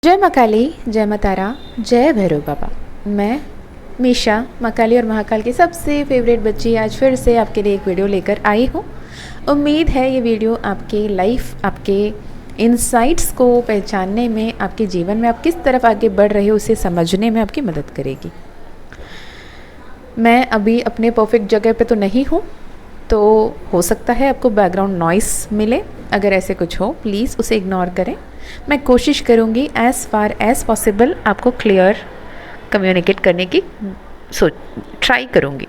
जय माँ काली, जय माँ तारा, जय भैरव बाबा। मैं मीशा माँ काली और महाकाल की सबसे फेवरेट बच्ची आज फिर से आपके लिए एक वीडियो लेकर आई हूँ। उम्मीद है ये वीडियो आपके लाइफ, आपके इनसाइट्स को पहचानने में, आपके जीवन में आप किस तरफ आगे बढ़ रहे हो उसे समझने में आपकी मदद करेगी। मैं अभी अपने परफेक्ट जगह पे तो नहीं हूँ, तो हो सकता है आपको बैकग्राउंड नॉइस मिले। अगर ऐसे कुछ हो प्लीज़ उसे इग्नोर करें। मैं कोशिश करूँगी एज़ फार एज़ पॉसिबल आपको क्लियर कम्युनिकेट करने की ट्राई करूँगी।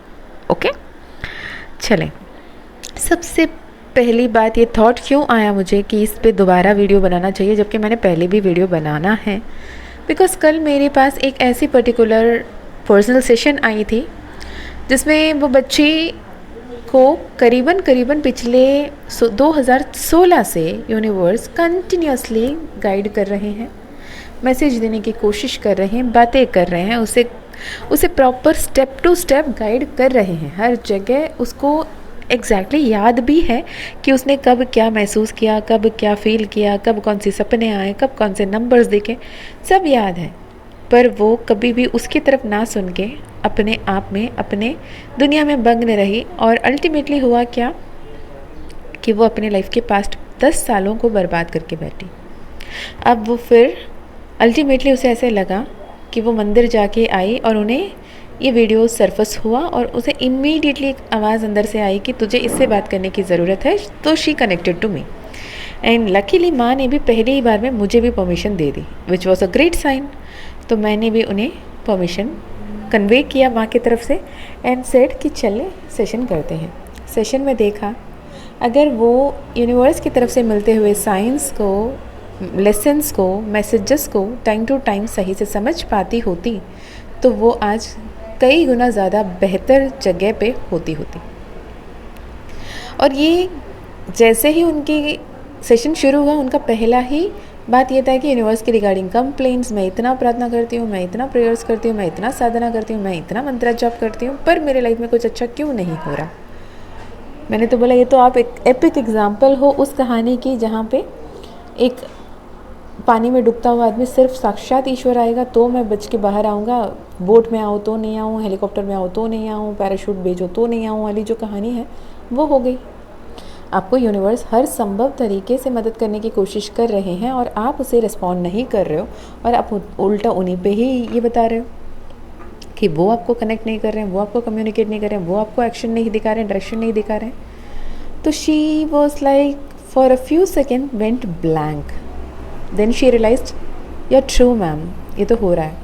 ओके, चलें। सबसे पहली बात, ये थॉट क्यों आया मुझे कि इस पे दोबारा वीडियो बनाना चाहिए जबकि मैंने पहले भी वीडियो बनाना है। बिकॉज़ कल मेरे पास एक ऐसी पर्टिकुलर पर्सनल सेशन आई थी जिसमें वो बच्ची को करीबन पिछले 2016 से यूनिवर्स कंटिन्यूसली गाइड कर रहे हैं, मैसेज देने की कोशिश कर रहे हैं, बातें कर रहे हैं, उसे proper step to step guide कर रहे हैं। हर जगह उसको एग्जैक्टली याद भी है कि उसने कब क्या महसूस किया, कब क्या फील किया, कब कौन से सपने आए, कब कौन से नंबर्स देखे, सब याद है। पर वो कभी भी उसकी तरफ ना सुन के अपने आप में, अपने दुनिया में मग्न रही। और अल्टीमेटली हुआ क्या कि वो अपने लाइफ के पास्ट 10 सालों को बर्बाद करके बैठी। अब वो फिर अल्टीमेटली उसे ऐसे लगा कि वो मंदिर जाके आई और उन्हें ये वीडियो सरफस हुआ और उसे इमीडिएटली एक आवाज़ अंदर से आई कि तुझे इससे बात करने की ज़रूरत है। तो she connected to me and luckily माँ ने भी पहली ही बार में मुझे भी परमिशन दे दी, which was a great sign. तो मैंने भी उन्हें परमिशन कन्वे किया माँ की तरफ से एंड सेड कि चले सेशन करते हैं। सेशन में देखा अगर वो यूनिवर्स की तरफ से मिलते हुए साइंस को, लेसन्स को, मैसेजेस को टाइम टू टाइम सही से समझ पाती होती तो वो आज कई गुना ज़्यादा बेहतर जगह पे होती। और ये जैसे ही उनकी सेशन शुरू हुआ, उनका पहला ही बात ये था कि यूनिवर्स के रिगार्डिंग कंप्लेंट्स, मैं इतना प्रार्थना करती हूँ, मैं इतना प्रेयर्स करती हूँ, मैं इतना साधना करती हूँ, मैं इतना मंत्र जाप करती हूँ, पर मेरे लाइफ में कुछ अच्छा क्यों नहीं हो रहा। मैंने तो बोला ये तो आप एक एपिक एग्जाम्पल हो उस कहानी की जहाँ पे एक पानी में डूबता हुआ आदमी सिर्फ साक्षात ईश्वर आएगा तो मैं बच के बाहर आऊँगा, बोट में आऊँ तो नहीं आऊँ, हेलीकॉप्टर में आऊँ तो नहीं आऊँ, पैराशूट भेजो तो नहीं आऊँ वाली जो कहानी है वो हो गई। आपको यूनिवर्स हर संभव तरीके से मदद करने की कोशिश कर रहे हैं और आप उसे रिस्पॉन्ड नहीं कर रहे हो और आप उल्टा उन्हीं पे ही ये बता रहे हो कि वो आपको कनेक्ट नहीं कर रहे हैं, वो आपको कम्युनिकेट नहीं कर रहे हैं, वो आपको एक्शन नहीं दिखा रहे हैं, डायरेक्शन नहीं दिखा रहे हैं। तो she was like for a few second went blank, then she realised you true ma'am, ये तो हो रहा है।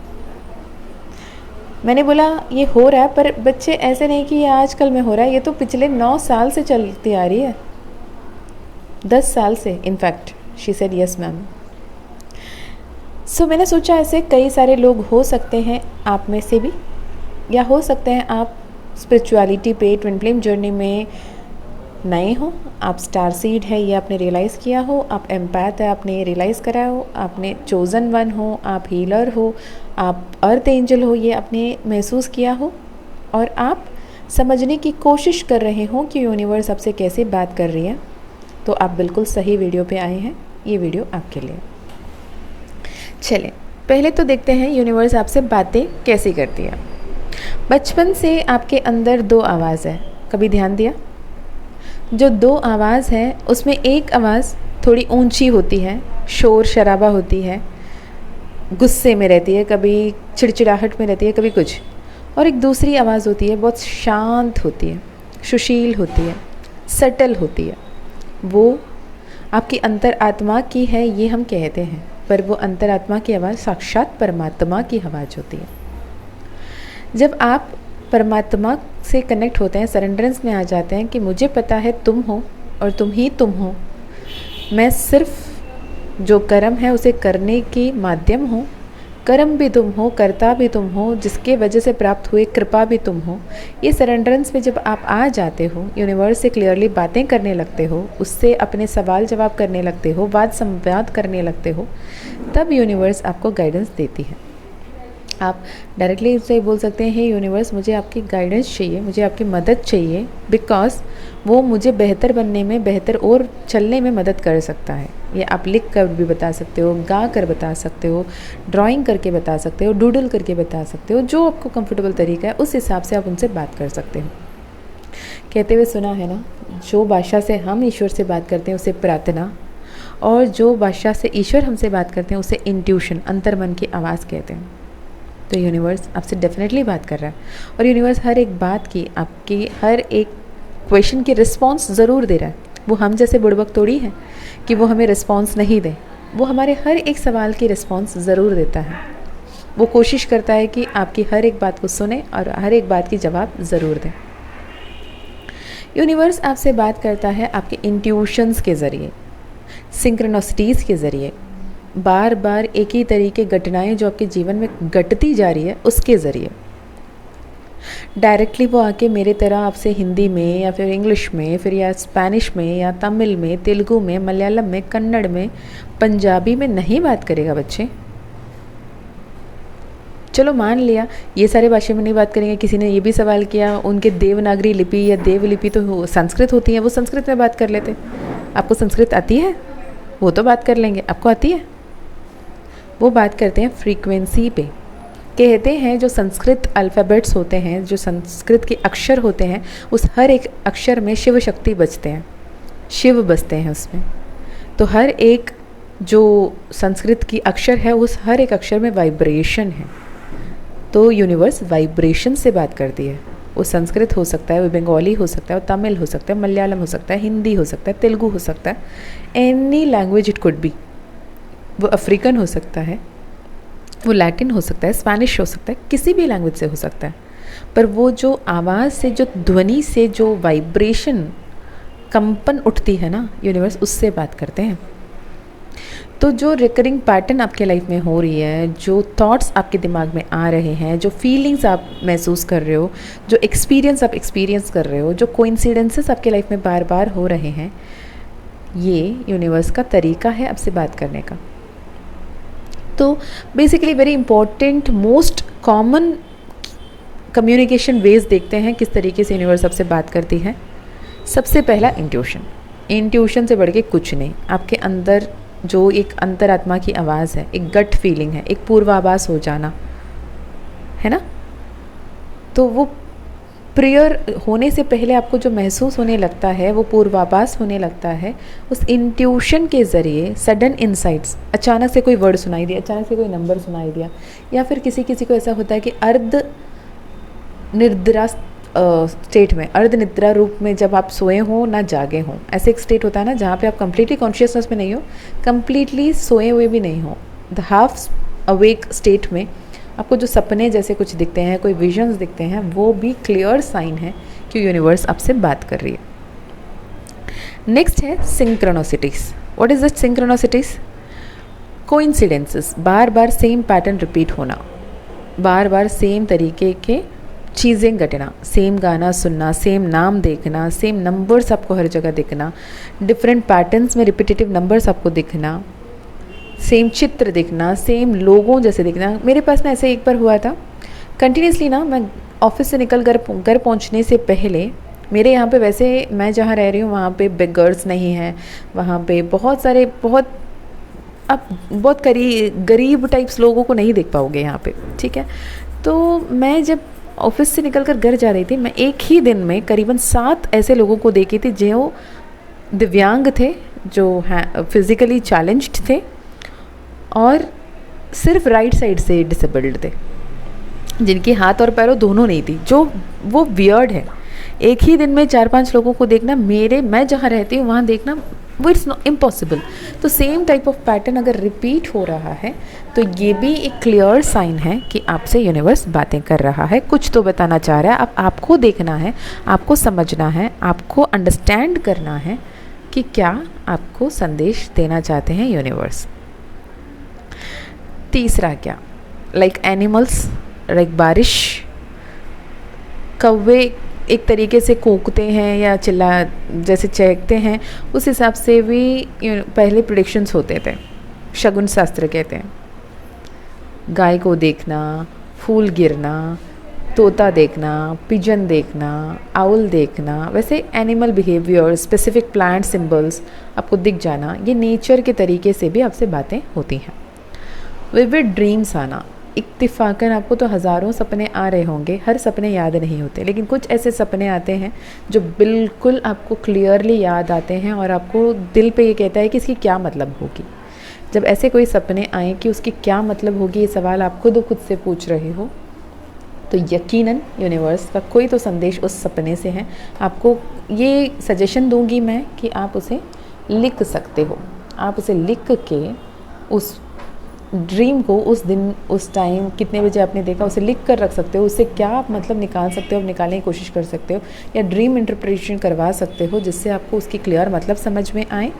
मैंने बोला ये हो रहा है, पर बच्चे ऐसे नहीं कि ये आजकल में हो रहा है, ये तो पिछले 9 साल से चलती आ रही है, 10 साल से in fact. She said yes ma'am. So मैंने सोचा ऐसे कई सारे लोग हो सकते हैं आप में से भी, या हो सकते हैं आप स्पिरिचुअलिटी पे, ट्विन फ्लेम जर्नी में नए हो, आप स्टार सीड है ये आपने रियलाइज़ किया हो, आप एम्पैथ है आपने ये रियलाइज़ करा हो, आपने चोज़न वन हो, आप हीलर हो, आप अर्थ एंजल हो ये आपने महसूस किया हो, और आप समझने की कोशिश कर रहे हो कि यूनिवर्स आपसे कैसे बात कर रही है, तो आप बिल्कुल सही वीडियो पे आए हैं। ये वीडियो आपके लिए। चलें, पहले तो देखते हैं यूनिवर्स आपसे बातें कैसी करती है। बचपन से आपके अंदर 2 आवाज़ है, कभी ध्यान दिया? जो 2 आवाज़ है उसमें एक आवाज़ थोड़ी ऊंची होती है, शोर शराबा होती है, गुस्से में रहती है, कभी चिड़चिड़ाहट में रहती है, कभी कुछ, और एक दूसरी आवाज़ होती है बहुत शांत होती है, सुशील होती है, सटल होती है। वो आपकी अंतर आत्मा की है ये हम कहते हैं, पर वो अंतर आत्मा की आवाज़ साक्षात परमात्मा की आवाज़ होती है। जब आप परमात्मा से कनेक्ट होते हैं, सरेंडरेंस में आ जाते हैं कि मुझे पता है तुम हो और तुम ही तुम हो, मैं सिर्फ जो कर्म है उसे करने की माध्यम हूँ, कर्म भी तुम हो, कर्ता भी तुम हो, जिसके वजह से प्राप्त हुए कृपा भी तुम हो। ये सरेंडरेंस में जब आप आ जाते हो, यूनिवर्स से क्लियरली बातें करने लगते हो, उससे अपने सवाल जवाब करने लगते हो, वाद संवाद करने लगते हो, तब यूनिवर्स आपको गाइडेंस देती है। आप डायरेक्टली उससे बोल सकते हैं, हे यूनिवर्स, मुझे आपकी गाइडेंस चाहिए, मुझे आपकी मदद चाहिए, बिकॉज वो मुझे बेहतर बनने में, बेहतर और चलने में मदद कर सकता है। ये आप लिख कर भी बता सकते हो, गा कर बता सकते हो, ड्राइंग करके बता सकते हो, डूडल करके बता सकते हो, जो आपको कंफर्टेबल तरीका है उस हिसाब से आप उनसे बात कर सकते हो। कहते हुए सुना है ना, जो भाषा से हम ईश्वर से बात करते हैं उसे प्रार्थना, और जो भाषा से ईश्वर हमसे बात करते हैं उसे इंट्यूशन, अंतर्मन की आवाज़ कहते हैं। तो यूनिवर्स आपसे डेफिनेटली बात कर रहा है, और यूनिवर्स हर एक बात की, आपकी हर एक क्वेश्चन की रिस्पॉन्स ज़रूर दे रहा है। वो हम जैसे बुड़बक थोड़ी है कि वो हमें रिस्पॉन्स नहीं दे, वो हमारे हर एक सवाल की रिस्पॉन्स ज़रूर देता है। वो कोशिश करता है कि आपकी हर एक बात को सुने और हर एक बात की जवाब ज़रूर दे। यूनिवर्स आपसे बात करता है आपके इंट्यूशंस के ज़रिए, सिंक्रोनिसिटीज़ के ज़रिए, बार बार एक ही तरीके घटनाएं जो आपके जीवन में घटती जा रही है उसके ज़रिए। डायरेक्टली वो आके मेरे तरह आपसे हिंदी में या फिर इंग्लिश में, फिर या स्पेनिश में या तमिल में, तेलुगु में, मलयालम में, कन्नड़ में, पंजाबी में नहीं बात करेगा बच्चे। चलो मान लिया ये सारे भाषा में नहीं बात करेंगे। किसी ने ये भी सवाल किया, उनके देवनागरी लिपि या देवलिपि तो संस्कृत होती है, वो संस्कृत में बात कर लेते। आपको संस्कृत आती है? वो तो बात कर लेंगे। आपको आती है? वो बात करते हैं फ्रीक्वेंसी पे। कहते हैं जो संस्कृत अल्फ़ाबेट्स होते हैं, जो संस्कृत के अक्षर होते हैं, उस हर एक अक्षर में शिव शक्ति बजते हैं, शिव बसते हैं उसमें। तो हर एक जो संस्कृत की अक्षर है उस हर एक अक्षर में वाइब्रेशन है। तो यूनिवर्स वाइब्रेशन से बात करती है। वो संस्कृत हो सकता है, वो बंगाली हो सकता है, वो तमिल हो सकता है, मलयालम हो सकता है, हिंदी हो सकता है, तेलुगु हो सकता है, any language it could be. वो अफ्रीकन हो सकता है, वो लैटिन हो सकता है, स्पेनिश हो सकता है, किसी भी लैंग्वेज से हो सकता है। पर वो जो आवाज़ से, जो ध्वनि से जो वाइब्रेशन, कंपन उठती है ना, यूनिवर्स उससे बात करते हैं। तो जो रिकरिंग पैटर्न आपके लाइफ में हो रही है, जो थॉट्स आपके दिमाग में आ रहे हैं, जो फीलिंग्स आप महसूस कर रहे हो, जो एक्सपीरियंस आप एक्सपीरियंस कर रहे हो, जो कोइंसिडेंसेस आपके लाइफ में बार बार हो रहे हैं, ये यूनिवर्स का तरीका है आपसे बात करने का। तो basically very important, most common communication ways देखते हैं किस तरीके से यूनिवर्स आपसे बात करती है। सबसे पहला इंट्यूशन। इंट्यूशन से बढ़ के कुछ नहीं। आपके अंदर जो एक अंतरात्मा की आवाज़ है, एक गट फीलिंग है, एक पूर्वाभास हो जाना है ना, तो वो प्रेयर होने से पहले आपको जो महसूस होने लगता है, वो पूर्वाभास होने लगता है, उस इंट्यूशन के ज़रिए सडन इंसाइट्स, अचानक से कोई वर्ड सुनाई दिया, अचानक से कोई नंबर सुनाई दिया, या फिर किसी किसी को ऐसा होता है कि अर्ध निद्रा स्टेट में, अर्ध निद्रा रूप में, जब आप सोए हो ना जागे हो, ऐसे एक स्टेट होता है ना जहाँ पे आप कंप्लीटली कॉन्शियसनेस में नहीं हो, कंप्लीटली सोए हुए भी नहीं हो, द हाफ अवेक स्टेट में आपको जो सपने जैसे कुछ दिखते हैं, कोई विजन्स दिखते हैं, वो भी क्लियर साइन है कि यूनिवर्स आपसे बात कर रही है। नेक्स्ट है synchronicities. What is that synchronicities? Coincidences, बार बार सेम पैटर्न रिपीट होना, बार बार सेम तरीके के चीज़ें घटना, सेम गाना सुनना, सेम नाम देखना, सेम नंबर्स आपको हर जगह दिखना, डिफरेंट पैटर्न्स में रिपीटेटिव नंबर्स आपको दिखना, सेम चित्र दिखना, सेम लोगों जैसे दिखना। मेरे पास ना ऐसे एक बार हुआ था, कंटिन्यूसली ना मैं ऑफिस से निकल घर पहुंचने से पहले, मेरे यहाँ पे वैसे मैं जहाँ रह रही हूँ वहाँ पे बेगर्स नहीं हैं, वहाँ पे बहुत सारे बहुत गरीब टाइप्स लोगों को नहीं देख पाओगे यहाँ पे, ठीक है। तो मैं जब ऑफिस से निकल कर घर जा रही थी, मैं एक ही दिन में करीबन 7 ऐसे लोगों को देखी थी जो दिव्यांग थे, जो हैं फिज़िकली चैलेंज्ड थे और सिर्फ राइट साइड से डिसेबल्ड थे, जिनके हाथ और पैरों दोनों नहीं थी, जो वो वियर्ड है। एक ही दिन में 4-5 लोगों को देखना, मैं जहाँ रहती हूँ वहाँ देखना, वो इट्स नॉट इम्पॉसिबल। तो सेम टाइप ऑफ पैटर्न अगर रिपीट हो रहा है तो ये भी एक क्लियर साइन है कि आपसे यूनिवर्स बातें कर रहा है, कुछ तो बताना चाह रहा है। अब आपको देखना है, आपको समझना है, आपको अंडरस्टैंड करना है कि क्या आपको संदेश देना चाहते हैं यूनिवर्स। तीसरा क्या, लाइक एनिमल्स, लाइक बारिश, कौवे एक तरीके से कूकते हैं या जैसे चहकते हैं, उस हिसाब से भी पहले प्रेडिक्शंस होते थे, शगुन शास्त्र कहते हैं। गाय को देखना, फूल गिरना, तोता देखना, पिजन देखना, आउल देखना, वैसे animal behaviour, specific plant symbols आपको दिख जाना, ये नेचर के तरीके से भी आपसे बातें होती हैं। विविड ड्रीम्स आना, इत्तिफाकन आपको तो हज़ारों सपने आ रहे होंगे, हर सपने याद नहीं होते, लेकिन कुछ ऐसे सपने आते हैं जो बिल्कुल आपको क्लियरली याद आते हैं और आपको दिल पे ये कहता है कि इसकी क्या मतलब होगी। जब ऐसे कोई सपने आए कि उसकी क्या मतलब होगी, ये सवाल आप खुद से पूछ रहे हो, तो यकीनन यूनिवर्स का कोई तो संदेश उस सपने से है। आपको ये सजेशन दूंगी मैं कि आप उसे लिख सकते हो। आप उसे लिख के उस ड्रीम को उस दिन, उस टाइम, कितने बजे आपने देखा, उसे लिख कर रख सकते हो। उससे क्या आप मतलब निकाल सकते हो, निकालने की कोशिश कर सकते हो, या ड्रीम इंटरप्रिटेशन करवा सकते हो, जिससे आपको उसकी क्लियर मतलब समझ में आए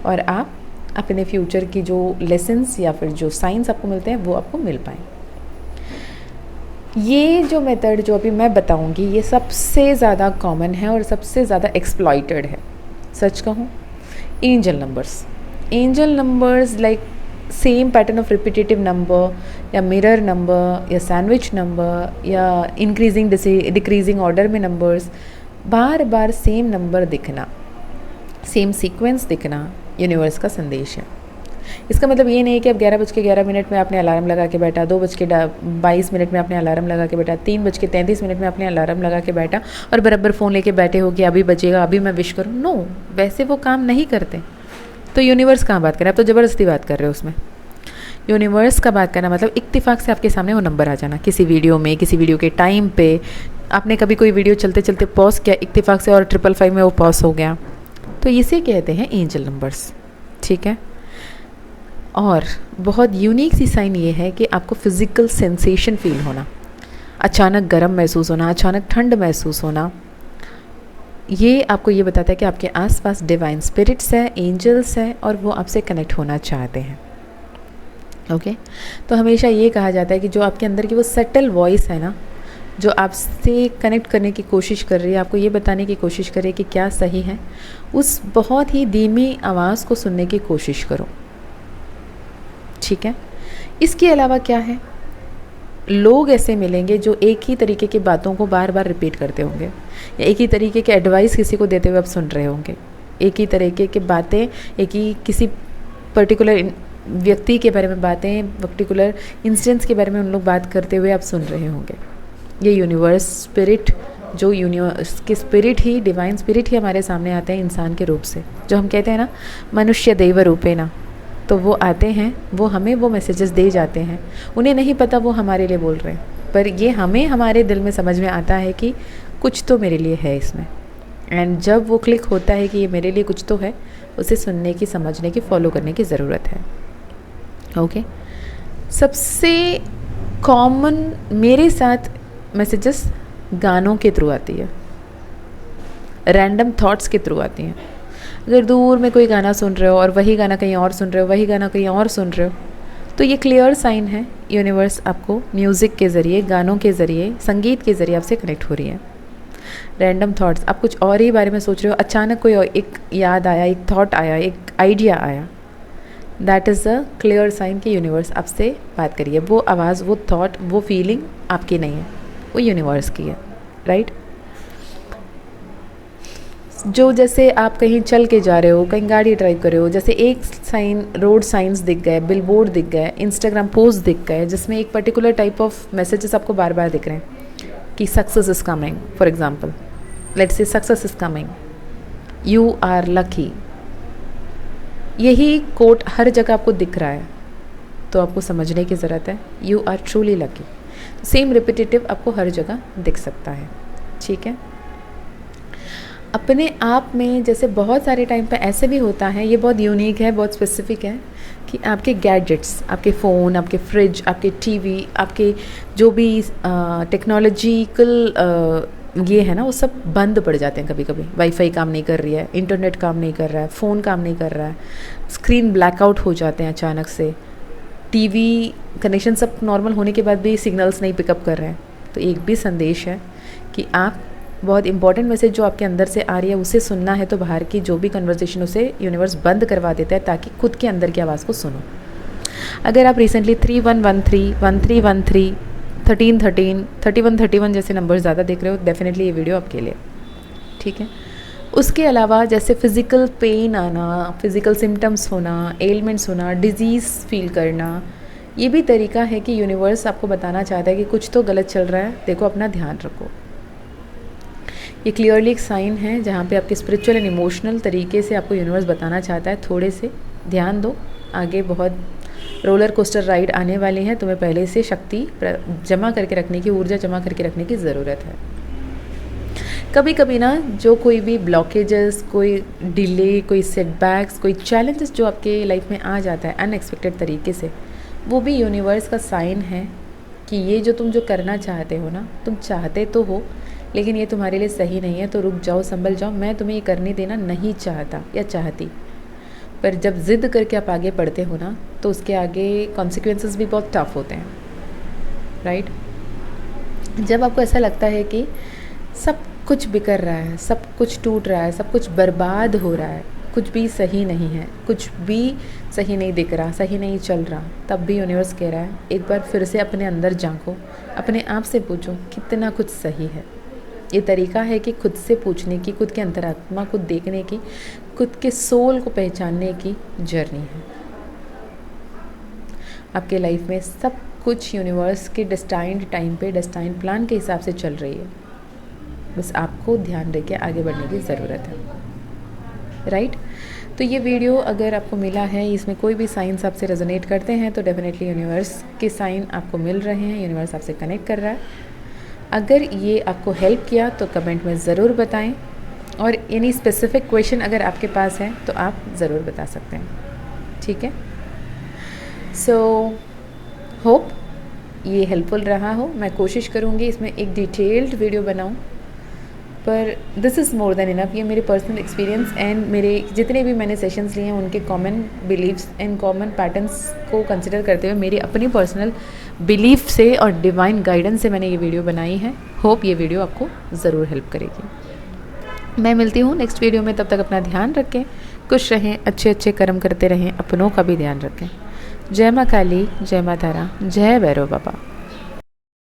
और आप अपने फ्यूचर की जो लेसन्स या फिर जो साइंस आपको मिलते हैं वो आपको मिल पाएँ। ये जो मेथड जो अभी मैं बताऊंगी, ये सबसे ज़्यादा कॉमन है और सबसे ज़्यादा एक्सप्लॉइटेड है। सच कहूँ, angel numbers like same pattern of repetitive number या मिरर नंबर या सैंडविच नंबर या इंक्रीजिंग डिक्रीजिंग ऑर्डर में नंबर्स, बार बार सेम नंबर दिखना, सेम सीक्वेंस दिखना यूनिवर्स का संदेश है। इसका मतलब ये नहीं है कि अब 11:11 में आपने अलार्म लगा के बैठा, 2:22 में आपने अलार्म लगा के बैठा, 3:33 में आपने अलार्म लगा के बैठा और बराबर फ़ोन लेके बैठे हो कि अभी बजेगा, अभी मैं विश करूँ। नो, वैसे वो काम नहीं करते। तो यूनिवर्स कहाँ बात कर रहे हैं? आप तो ज़बरदस्ती बात कर रहे हो उसमें। यूनिवर्स का बात करना मतलब इत्तिफाक से आपके सामने वो नंबर आ जाना, किसी वीडियो में, किसी वीडियो के टाइम पे आपने कभी कोई वीडियो चलते चलते पॉज किया इत्तिफाक से और 555 में वो पॉज हो गया, तो इसे कहते हैं एंजल नंबर्स। ठीक है। और बहुत यूनिक सी साइन ये है कि आपको फिज़िकल सेंसेशन फील होना, अचानक गर्म महसूस होना, अचानक ठंड महसूस होना, ये आपको ये बताता है कि आपके आसपास डिवाइन स्पिरिट्स है, एंजल्स है और वो आपसे कनेक्ट होना चाहते हैं। ओके। तो हमेशा ये कहा जाता है कि जो आपके अंदर की वो सटल वॉइस है ना, जो आपसे कनेक्ट करने की कोशिश कर रही है, आपको ये बताने की कोशिश कर रही है कि क्या सही है, उस बहुत ही धीमी आवाज़ को सुनने की कोशिश करो। ठीक है। इसके अलावा क्या है, लोग ऐसे मिलेंगे जो एक ही तरीके की बातों को बार बार रिपीट करते होंगे, या एक ही तरीके के एडवाइस किसी को देते हुए आप सुन रहे होंगे, एक ही तरीके की बातें, एक ही किसी पर्टिकुलर व्यक्ति के बारे में बातें, पर्टिकुलर इंसिडेंट्स के बारे में उन लोग बात करते हुए आप सुन रहे होंगे। ये यूनिवर्स स्पिरिट, जो यूनिवर्स के स्पिरिट ही, डिवाइन स्पिरिट ही हमारे सामने आते हैं इंसान के रूप से, जो हम कहते हैं ना मनुष्य दैव रूपेण, तो वो आते हैं, वो हमें वो मैसेजेस दे जाते हैं। उन्हें नहीं पता वो हमारे लिए बोल रहे हैं, पर ये हमें हमारे दिल में समझ में आता है कि कुछ तो मेरे लिए है इसमें। एंड जब वो क्लिक होता है कि ये मेरे लिए कुछ तो है, उसे सुनने की, समझने की, फॉलो करने की ज़रूरत है। ओके। सबसे कॉमन मेरे साथ मैसेजेस गानों के थ्रू आती है, रैंडम थॉट्स के थ्रू आती हैं। अगर दूर में कोई गाना सुन रहे हो और वही गाना कहीं और सुन रहे हो, वही गाना कहीं और सुन रहे हो, तो ये क्लियर साइन है यूनिवर्स आपको म्यूज़िक के ज़रिए, गानों के ज़रिए, संगीत के ज़रिए आपसे कनेक्ट हो रही है। रैंडम थॉट्स, आप कुछ और ही बारे में सोच रहे हो, अचानक कोई एक याद आया, एक थॉट आया, एक आइडिया आया, that is a clear sign कि यूनिवर्स आपसे बात करिए। वो आवाज़, वो थॉट, वो फीलिंग आपकी नहीं है, वो यूनिवर्स की है। राइट। जो जैसे आप कहीं चल के जा रहे हो, कहीं गाड़ी ड्राइव कर रहे हो, जैसे एक साइन, रोड साइंस दिख गए, बिलबोर्ड दिख गए, इंस्टाग्राम पोस्ट दिख गए, जिसमें एक पर्टिकुलर टाइप ऑफ मैसेजेस आपको बार बार दिख रहे हैं कि success is coming, for example let's say success is coming, you are lucky, यही कोट हर जगह आपको दिख रहा है, तो आपको समझने की ज़रूरत है, you are truly lucky. Same repetitive आपको हर जगह दिख सकता है। ठीक है। अपने आप में जैसे बहुत सारे टाइम पे ऐसे भी होता है, ये बहुत यूनिक है, बहुत स्पेसिफिक है, कि आपके गैजेट्स, आपके फ़ोन, आपके फ्रिज, आपके टीवी, आपके जो भी टेक्नोलॉजिकल ये है ना, वो सब बंद पड़ जाते हैं। कभी कभी वाईफाई काम नहीं कर रही है, इंटरनेट काम नहीं कर रहा है, फ़ोन काम नहीं कर रहा है, स्क्रीन ब्लैकआउट हो जाते हैं अचानक से, टीवी कनेक्शन सब नॉर्मल होने के बाद भी सिग्नल्स नहीं पिकअप कर रहे हैं। तो एक भी संदेश है कि आप बहुत इंपॉर्टेंट मैसेज जो आपके अंदर से आ रही है उसे सुनना है, तो बाहर की जो भी कन्वर्सेशन उसे यूनिवर्स बंद करवा देता है, ताकि खुद के अंदर की आवाज़ को सुनो। अगर आप रिसेंटली 3113, 1313, 13, 13, 31, 31 जैसे नंबर ज़्यादा देख रहे हो, डेफिनेटली ये वीडियो आपके लिए, ठीक है। उसके अलावा जैसे फिज़िकल पेन आना, फिज़िकल सिम्टम्स होना, एलिमेंट्स होना, डिज़ीज़ फील करना, ये भी तरीका है कि यूनिवर्स आपको बताना चाहता है कि कुछ तो गलत चल रहा है, देखो अपना ध्यान रखो। ये क्लियरली एक साइन है जहाँ पे आपके स्पिरिचुअल एंड इमोशनल तरीके से आपको यूनिवर्स बताना चाहता है थोड़े से ध्यान दो, आगे बहुत रोलर कोस्टर राइड आने वाली है, तुम्हें पहले से शक्ति जमा करके रखने की, ऊर्जा जमा करके रखने की ज़रूरत है। कभी कभी ना जो कोई भी ब्लॉकेजेस, कोई डिले, कोई सेटबैक्स, कोई चैलेंजेस जो आपके लाइफ में आ जाता है अनएक्सपेक्टेड तरीके से, वो भी यूनिवर्स का साइन है कि ये जो तुम जो करना चाहते हो ना, तुम चाहते तो हो लेकिन ये तुम्हारे लिए सही नहीं है, तो रुक जाओ, संभल जाओ, मैं तुम्हें ये करने देना नहीं चाहता या चाहती। पर जब ज़िद करके आप आगे बढ़ते हो ना, तो उसके आगे कॉन्सिक्वेंसेस भी बहुत टफ होते हैं, राइट। जब आपको ऐसा लगता है कि सब कुछ बिखर रहा है, सब कुछ टूट रहा है, सब कुछ बर्बाद हो रहा है, कुछ भी सही नहीं है, कुछ भी सही नहीं दिख रहा, सही नहीं चल रहा, तब भी यूनिवर्स कह रहा है एक बार फिर से अपने अंदर झांको, अपने आप से पूछो कितना कुछ सही है। ये तरीका है कि खुद से पूछने की, खुद के अंतरात्मा को देखने की, खुद के सोल को पहचानने की जर्नी है। आपके लाइफ में सब कुछ यूनिवर्स के डेस्टाइन्ड टाइम पे, डेस्टाइन्ड प्लान के हिसाब से चल रही है, बस आपको ध्यान रख के आगे बढ़ने की ज़रूरत है, राइट। तो ये वीडियो अगर आपको मिला है, इसमें कोई भी साइंस आपसे रेजोनेट करते हैं तो डेफिनेटली यूनिवर्स के साइन आपको मिल रहे हैं, यूनिवर्स आपसे कनेक्ट कर रहा है। अगर ये आपको हेल्प किया तो कमेंट में ज़रूर बताएं, और एनी स्पेसिफिक क्वेश्चन अगर आपके पास है तो आप ज़रूर बता सकते हैं, ठीक है। सो होप ये हेल्पफुल रहा हो। मैं कोशिश करूँगी इसमें एक डिटेल्ड वीडियो बनाऊँ, पर this is more than enough. ये मेरे पर्सनल एक्सपीरियंस एंड मेरे जितने भी मैंने सेशंस लिए हैं उनके common beliefs and common patterns को कंसिडर करते हुए मेरी अपनी पर्सनल बिलीफ से और डिवाइन गाइडेंस से मैंने ये वीडियो बनाई है। होप ये वीडियो आपको ज़रूर हेल्प करेगी। मैं मिलती हूँ नेक्स्ट वीडियो में, तब तक अपना ध्यान रखें, खुश रहें, अच्छे अच्छे कर्म करते रहें, अपनों का भी ध्यान रखें। जय माँ काली, जय माँ तारा, जय भैरव बाबा।